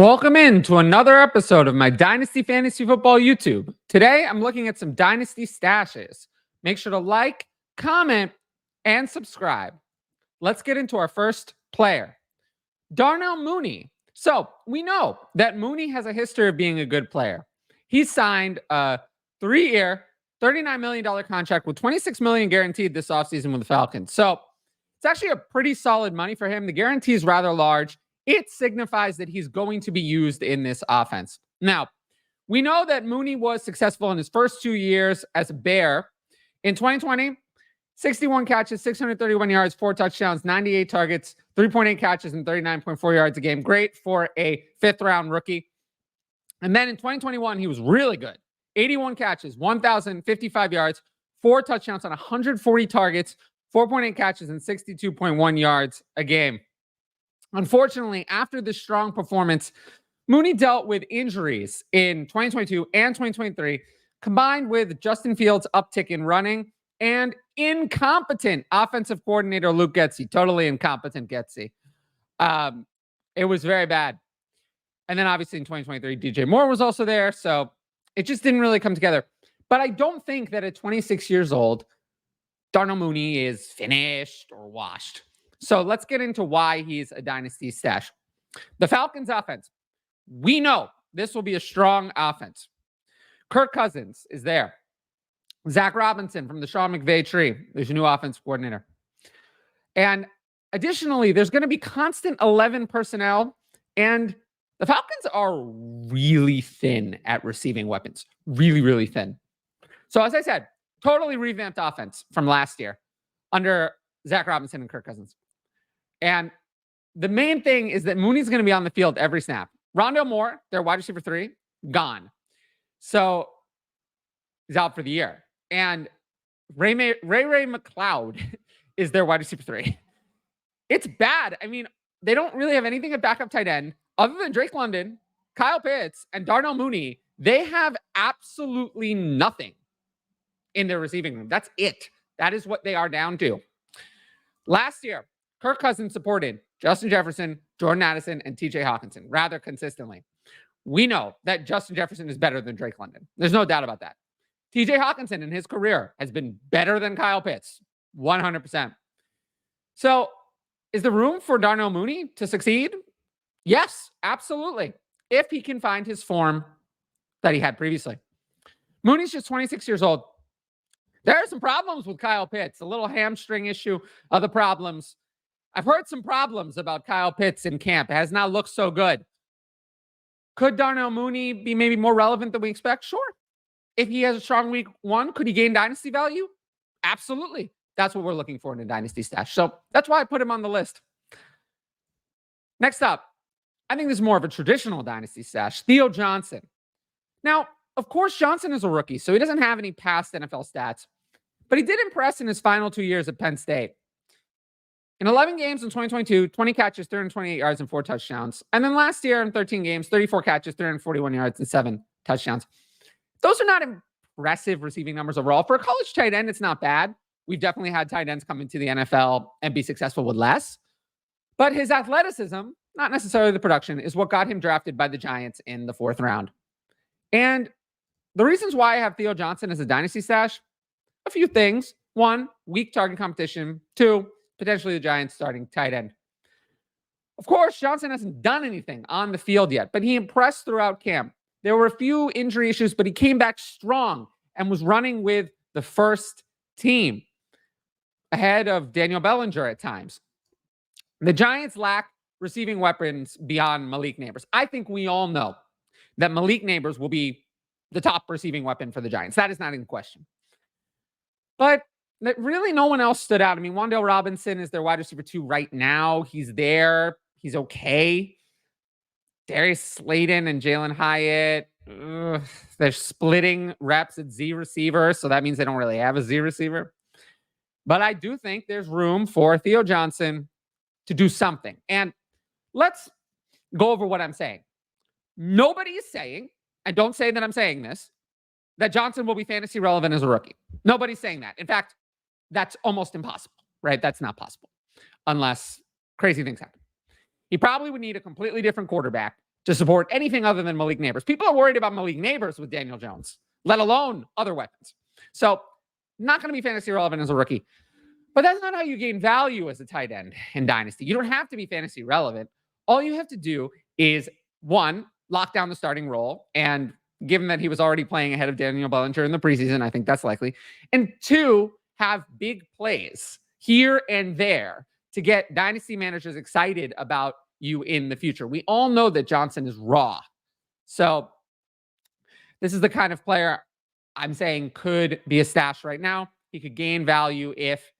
Welcome in to another episode of my Dynasty Fantasy Football YouTube. Today, I'm looking at some Dynasty stashes. Make sure to like, comment, and subscribe. Let's get into our first player, Darnell Mooney. So we know that Mooney has a history of being a good player. He signed a 3-year, $39 million contract with $26 million guaranteed this offseason with the Falcons. So it's actually a pretty solid money for him. The guarantee is rather large. It signifies that he's going to be used in this offense. Now, we know that Mooney was successful in his first 2 years as a Bear. In 2020, 61 catches, 631 yards, 4 touchdowns, 98 targets, 3.8 catches, and 39.4 yards a game. Great for a fifth-round rookie. And then in 2021, he was really good. 81 catches, 1,055 yards, 4 touchdowns on 140 targets, 4.8 catches, and 62.1 yards a game. Unfortunately, after this strong performance, Mooney dealt with injuries in 2022 and 2023, combined with Justin Fields' uptick in running and incompetent offensive coordinator Luke Getsy, totally incompetent Getsy. It was very bad. And then obviously in 2023, DJ Moore was also there, so it just didn't really come together. But I don't think that at 26 years old, Darnell Mooney is finished or washed. So let's get into why he's a dynasty stash. The Falcons offense. We know this will be a strong offense. Kirk Cousins is there. Zach Robinson from the Sean McVay tree. There's a new offense coordinator. And additionally, there's going to be constant 11 personnel. And the Falcons are really thin at receiving weapons. Really, really thin. So as I said, totally revamped offense from last year under Zach Robinson and Kirk Cousins. And the main thing is that Mooney's going to be on the field every snap. Rondale Moore, their wide receiver 3, gone. So he's out for the year. And Ray McLeod is their wide receiver 3. It's bad. I mean, they don't really have anything at backup tight end other than Drake London, Kyle Pitts, and Darnell Mooney. They have absolutely nothing in their receiving room. That's it. That is what they are down to. Last year, Kirk Cousins supported Justin Jefferson, Jordan Addison, and TJ Hawkinson rather consistently. We know that Justin Jefferson is better than Drake London. There's no doubt about that. TJ Hawkinson in his career has been better than Kyle Pitts, 100%. So is there room for Darnell Mooney to succeed? Yes, absolutely. If he can find his form that he had previously. Mooney's just 26 years old. There are some problems with Kyle Pitts, a little hamstring issue, other problems. I've heard some problems about Kyle Pitts in camp. It has not looked so good. Could Darnell Mooney be maybe more relevant than we expect? Sure. If he has a strong week 1, could he gain dynasty value? Absolutely. That's what we're looking for in a dynasty stash. So that's why I put him on the list. Next up, I think this is more of a traditional dynasty stash, Theo Johnson. Now, of course, Johnson is a rookie, so he doesn't have any past NFL stats, but he did impress in his final 2 years at Penn State. In 11 games in 2022, 20 catches, 328 yards, and 4 touchdowns. And then last year in 13 games, 34 catches, 341 yards, and 7 touchdowns. Those are not impressive receiving numbers overall. For a college tight end, it's not bad. We've definitely had tight ends come into the NFL and be successful with less. But his athleticism, not necessarily the production, is what got him drafted by the Giants in the 4th round. And the reasons why I have Theo Johnson as a dynasty stash, a few things. 1, weak target competition. 2, potentially the Giants starting tight end. Of course, Johnson hasn't done anything on the field yet, but he impressed throughout camp. There were a few injury issues, but he came back strong and was running with the first team ahead of Daniel Bellinger at times. The Giants lack receiving weapons beyond Malik Neighbors. I think we all know that Malik Neighbors will be the top receiving weapon for the Giants. That is not in question. But that really no one else stood out. I mean, Wan'Dale Robinson is their wide receiver 2 right now. He's there. He's okay. Darius Slayton and Jalen Hyatt, they're splitting reps at Z receiver, so that means they don't really have a Z receiver. But I do think there's room for Theo Johnson to do something. And let's go over what I'm saying. Nobody is saying, and don't say that I'm saying this, that Johnson will be fantasy relevant as a rookie. Nobody's saying that. In fact, that's almost impossible, right? That's not possible unless crazy things happen. He probably would need a completely different quarterback to support anything other than Malik Neighbors. People are worried about Malik Neighbors with Daniel Jones, let alone other weapons. So not going to be fantasy relevant as a rookie. But that's not how you gain value as a tight end in Dynasty. You don't have to be fantasy relevant. All you have to do is, one, lock down the starting role. And given that he was already playing ahead of Daniel Bellinger in the preseason, I think that's likely. And two, have big plays here and there to get Dynasty managers excited about you in the future. We all know that Johnson is raw. So this is the kind of player I'm saying could be a stash right now. He could gain value if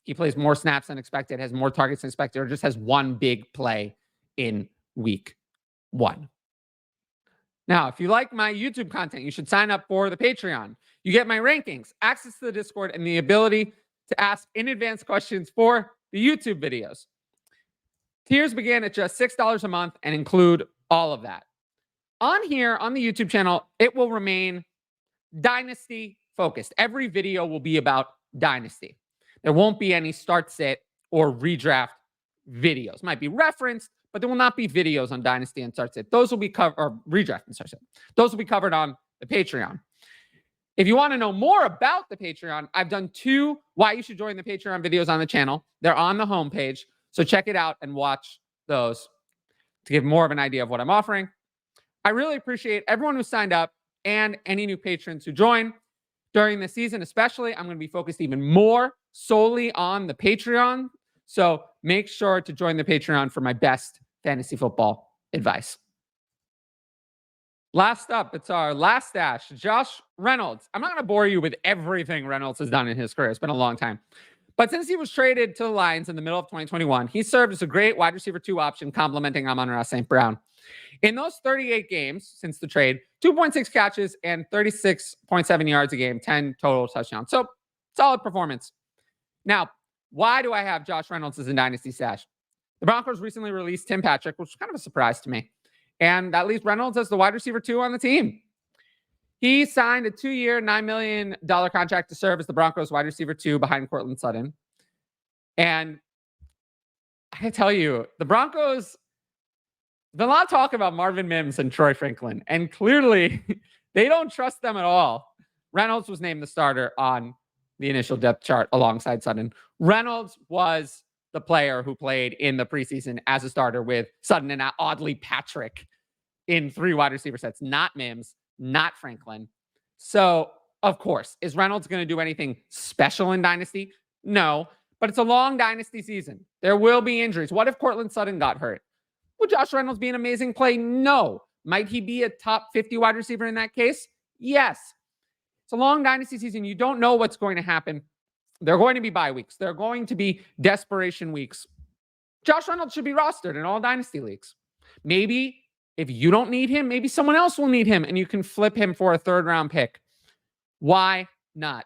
he plays more snaps than expected, has more targets than expected, or just has one big play in week 1. Now, if you like my YouTube content, you should sign up for the Patreon. You get my rankings, access to the Discord, and the ability to ask in advance questions for the YouTube videos. Tiers begin at just $6 a month and include all of that. On here, on the YouTube channel, it will remain Dynasty focused. Every video will be about Dynasty. There won't be any start, sit, or redraft videos. Might be referenced, but there will not be videos on Dynasty and start, sit. Those will be covered, or redraft and start, sit. Those will be covered on the Patreon. If you want to know more about the Patreon, I've done 2 why you should join the Patreon videos on the channel. They're on the homepage, so check it out and watch those to give more of an idea of what I'm offering. I really appreciate everyone who signed up and any new patrons who join during the season. Especially, I'm going to be focused even more solely on the Patreon. So make sure to join the Patreon for my best fantasy football advice. Last up, it's our last stash, Josh Reynolds. I'm not going to bore you with everything Reynolds has done in his career. It's been a long time. But since he was traded to the Lions in the middle of 2021, he served as a great wide receiver 2 option, complementing Amon-Ra St. Brown. In those 38 games since the trade, 2.6 catches and 36.7 yards a game, 10 total touchdowns. So solid performance. Now, why do I have Josh Reynolds as a dynasty stash? The Broncos recently released Tim Patrick, which was kind of a surprise to me. And that leaves Reynolds as the wide receiver 2 on the team. He signed a 2-year, $9 million contract to serve as the Broncos wide receiver 2 behind Courtland Sutton. And I can tell you, the Broncos, there's a lot of talk about Marvin Mims and Troy Franklin, and clearly they don't trust them at all. Reynolds was named the starter on the initial depth chart alongside Sutton. Reynolds was the player who played in the preseason as a starter with Sutton and oddly Patrick in 3 wide receiver sets, not Mims, not Franklin. So, of course, is Reynolds going to do anything special in Dynasty? No, but it's a long Dynasty season. There will be injuries. What if Courtland Sutton got hurt? Would Josh Reynolds be an amazing play? No. Might he be a top 50 wide receiver in that case? Yes. It's a long Dynasty season. You don't know what's going to happen. There are going to be bye weeks. There are going to be desperation weeks. Josh Reynolds should be rostered in all Dynasty leagues. Maybe if you don't need him, maybe someone else will need him and you can flip him for a 3rd-round pick. Why not?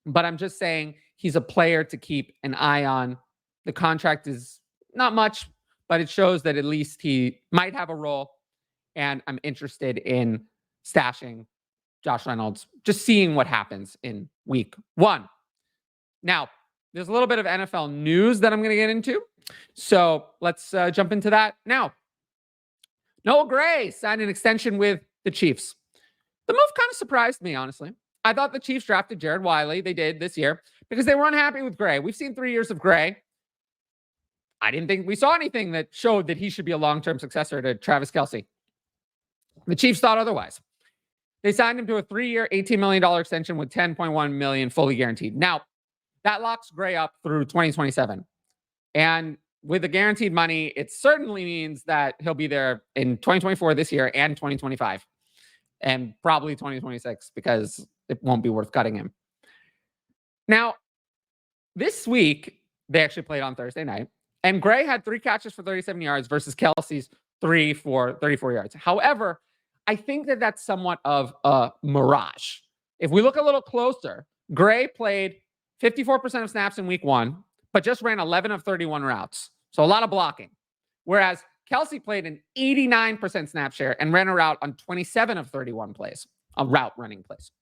But I'm just saying he's a player to keep an eye on. The contract is not much, but it shows that at least he might have a role. And I'm interested in stashing Josh Reynolds, just seeing what happens in week 1. Now, there's a little bit of NFL news that I'm going to get into. So let's jump into that now. Noah Gray signed an extension with the Chiefs. The move kind of surprised me, honestly. I thought the Chiefs drafted Jared Wiley. They did this year because they were unhappy with Gray. We've seen 3 years of Gray. I didn't think we saw anything that showed that he should be a long-term successor to Travis Kelce. The Chiefs thought otherwise. They signed him to a 3-year, $18 million extension with $10.1 million fully guaranteed. Now, that locks Gray up through 2027. And with the guaranteed money, it certainly means that he'll be there in 2024 this year and 2025 and probably 2026 because it won't be worth cutting him. Now, this week, they actually played on Thursday night, and Gray had 3 catches for 37 yards versus Kelce's 3 for 34 yards. However, I think that that's somewhat of a mirage. If we look a little closer, Gray played 54% of snaps in week 1, but just ran 11 of 31 routes. So a lot of blocking. Whereas Kelce played an 89% snap share and ran a route on 27 of 31 plays, route running plays.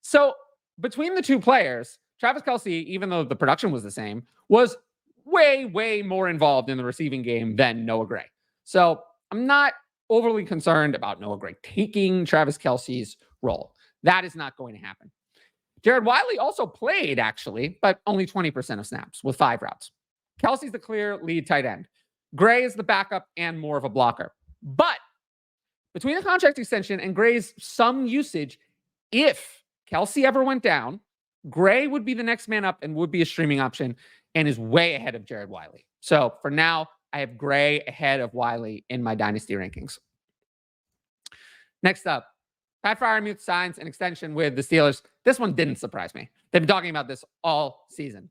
So between the 2 players, Travis Kelce, even though the production was the same, was way, way more involved in the receiving game than Noah Gray. So I'm not overly concerned about Noah Gray taking Travis Kelce's role. That is not going to happen. Jared Wiley also played, actually, but only 20% of snaps with 5 routes. Kelce's the clear lead tight end. Gray is the backup and more of a blocker. But between the contract extension and Gray's some usage, if Kelce ever went down, Gray would be the next man up and would be a streaming option and is way ahead of Jared Wiley. So for now, I have Gray ahead of Wiley in my dynasty rankings. Next up, Pat Freiermuth signs an extension with the Steelers. This one didn't surprise me. They've been talking about this all season.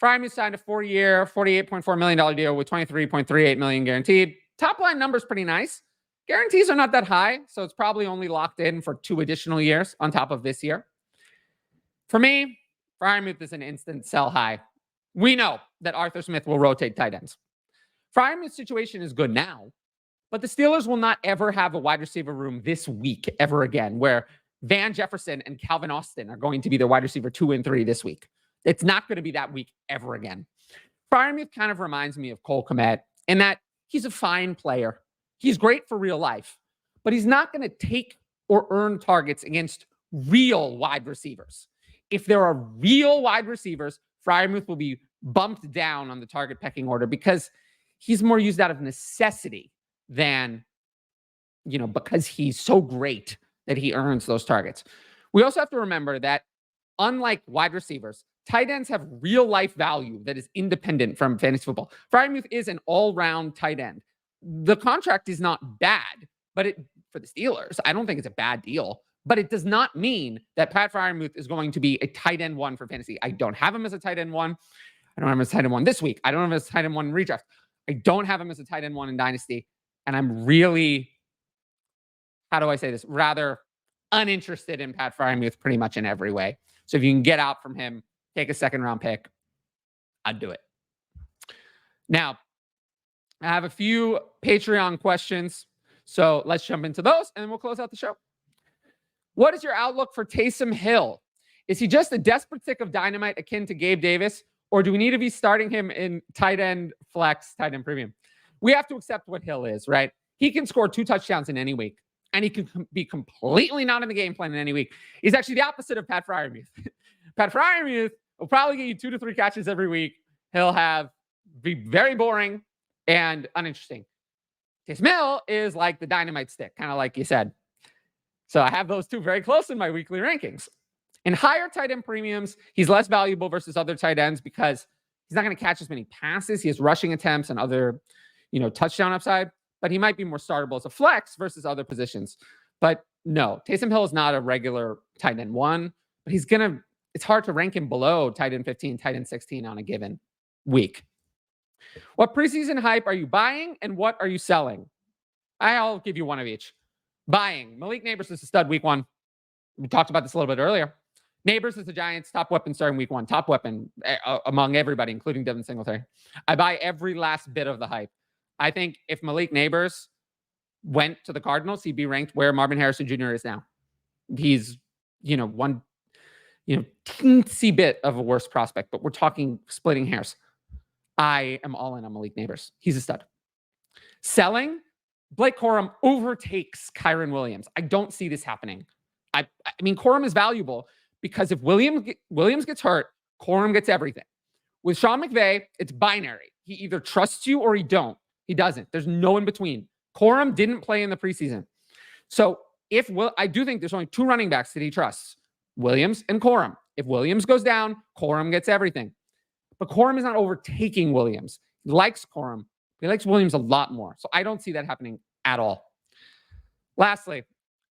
Freiermuth signed a 4-year, $48.4 million deal with $23.38 million guaranteed. Top line numbers pretty nice. Guarantees are not that high, so it's probably only locked in for 2 additional years on top of this year. For me, Freiermuth is an instant sell high. We know that Arthur Smith will rotate tight ends. Freiermuth's situation is good now, but the Steelers will not ever have a wide receiver room this week ever again, where Van Jefferson and Calvin Austin are going to be their wide receiver 2 and 3 this week. It's not going to be that week ever again. Freiermuth kind of reminds me of Cole Kmet in that he's a fine player. He's great for real life, but he's not going to take or earn targets against real wide receivers. If there are real wide receivers, Freiermuth will be bumped down on the target pecking order because he's more used out of necessity than, because he's so great that he earns those targets. We also have to remember that unlike wide receivers, tight ends have real life value that is independent from fantasy football. Freiermuth is an all-round tight end. The contract is not bad, but for the Steelers, I don't think it's a bad deal. But it does not mean that Pat Freiermuth is going to be a tight end 1 for fantasy. I don't have him as a tight end 1. I don't have him as a tight end 1 this week. I don't have him as a tight end 1 in redraft. I don't have him as a tight end 1 in Dynasty. And I'm really, rather uninterested in Pat Freiermuth pretty much in every way. So if you can get out from him, take a 2nd-round pick, I'd do it. Now, I have a few Patreon questions. So let's jump into those and we'll close out the show. What is your outlook for Taysom Hill? Is he just a desperate stick of dynamite akin to Gabe Davis, or do we need to be starting him in tight end flex, tight end premium? We have to accept what Hill is, right? He can score 2 touchdowns in any week, and he can be completely not in the game plan in any week. He's actually the opposite of Pat Freiermuth. Pat Freiermuth will probably get you 2 to 3 catches every week. He'll be very boring and uninteresting. Taysom Hill is like the dynamite stick, kind of like you said. So I have those 2 very close in my weekly rankings. In higher tight end premiums, he's less valuable versus other tight ends because he's not going to catch as many passes. He has rushing attempts and other, touchdown upside, but he might be more startable as a flex versus other positions. But no, Taysom Hill is not a regular tight end 1, but it's hard to rank him below tight end 15, tight end 16 on a given week. What preseason hype are you buying and what are you selling? I'll give you one of each. Buying. Malik Neighbors is a stud week 1. We talked about this a little bit earlier. Neighbors is the Giants' top weapon starting week 1. Top weapon among everybody, including Devin Singletary. I buy every last bit of the hype. I think if Malik Neighbors went to the Cardinals, he'd be ranked where Marvin Harrison Jr. is now. He's, one, teensy bit of a worse prospect, but we're talking splitting hairs. I am all in on Malik Neighbors. He's a stud. Selling, Blake Corum overtakes Kyron Williams. I don't see this happening. I mean, Corum is valuable because if Williams gets hurt, Corum gets everything. With Sean McVay, it's binary. He either trusts you or he don't. He doesn't. There's no in between. Corum didn't play in the preseason. So I do think there's only 2 running backs that he trusts, Williams and Corum. If Williams goes down, Corum gets everything. But Corum is not overtaking Williams. He likes Corum. He likes Williams a lot more. So I don't see that happening at all. Lastly,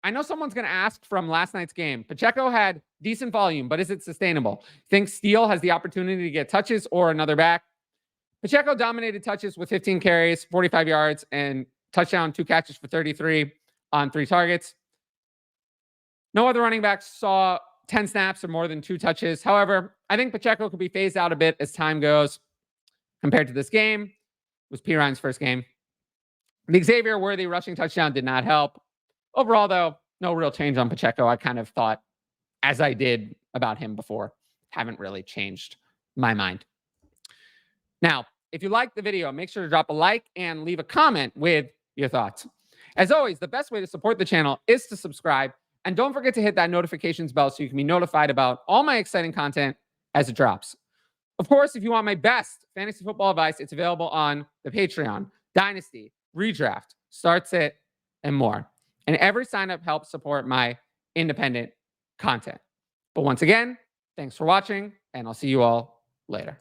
I know someone's going to ask from last night's game. Pacheco had decent volume, but is it sustainable? Think Steele has the opportunity to get touches or another back? Pacheco dominated touches with 15 carries, 45 yards, and touchdown, 2 catches for 33 on 3 targets. No other running backs saw 10 snaps or more than 2 touches. However, I think Pacheco could be phased out a bit as time goes compared to this game. It was P. Ryan's first game. The Xavier Worthy rushing touchdown did not help. Overall, though, no real change on Pacheco. I kind of thought, as I did about him before, haven't really changed my mind. Now, if you liked the video, make sure to drop a like and leave a comment with your thoughts. As always, the best way to support the channel is to subscribe. And don't forget to hit that notifications bell so you can be notified about all my exciting content as it drops. Of course, if you want my best fantasy football advice, it's available on the Patreon, Dynasty, Redraft, Start Sit, and more. And every sign-up helps support my independent content. But once again, thanks for watching, and I'll see you all later.